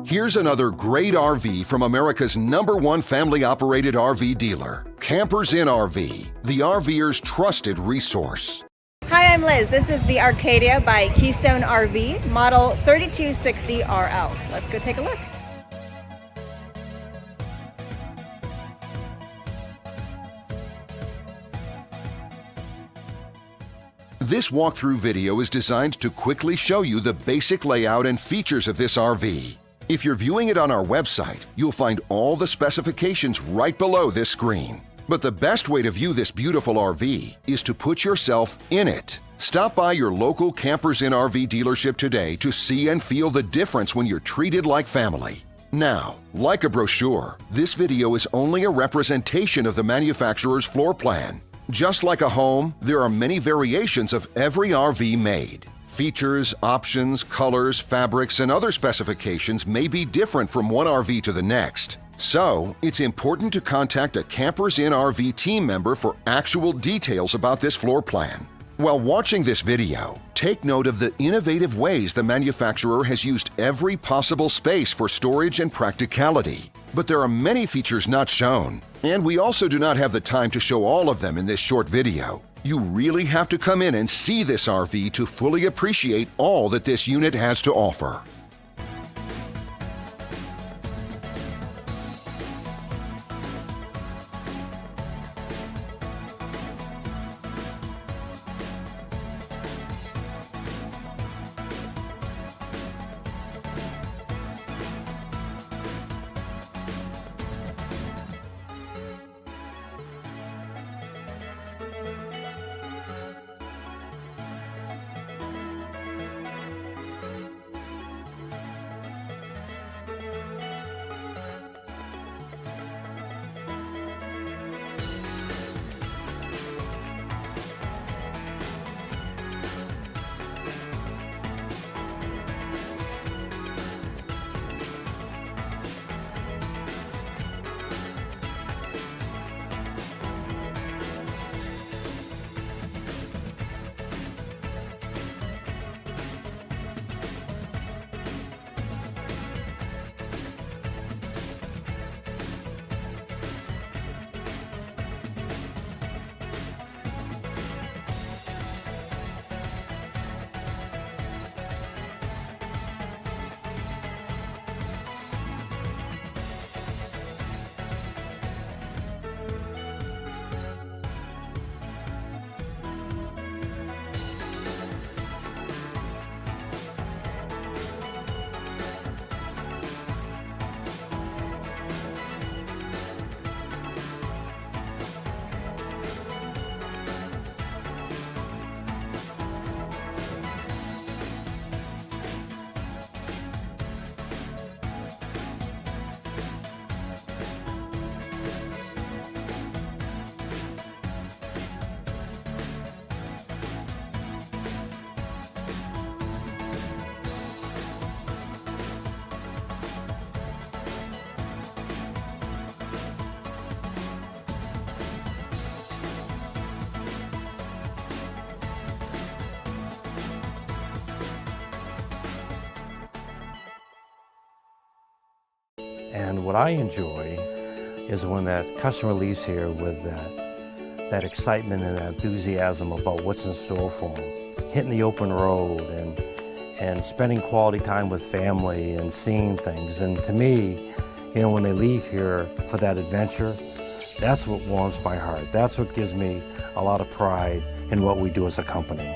Here's another great RV from America's #1 family-operated RV dealer, Campers Inn RV, the RVer's trusted resource. Hi, I'm Liz. This is the Arcadia by Keystone RV, model 3260RL. Let's go take a look. This walkthrough video is designed to quickly show you the basic layout and features of this RV. If you're viewing it on our website, you'll find all the specifications right below this screen. But the best way to view this beautiful RV is to put yourself in it. Stop by your local Campers Inn RV dealership today to see and feel the difference when you're treated like family. Now, like a brochure, this video is only a representation of the manufacturer's floor plan. Just like a home, there are many variations of every RV made. Features, options, colors, fabrics, and other specifications may be different from one RV to the next. So, it's important to contact a Campers Inn RV team member for actual details about this floor plan. While watching this video, take note of the innovative ways the manufacturer has used every possible space for storage and practicality. But there are many features not shown, and we also do not have the time to show all of them in this short video. You really have to come in and see this RV to fully appreciate all that this unit has to offer. And what I enjoy is when that customer leaves here with that excitement and that enthusiasm about what's in store for them. Hitting the open road and spending quality time with family and seeing things. And to me, you know, when they leave here for that adventure, that's what warms my heart. That's what gives me a lot of pride in what we do as a company.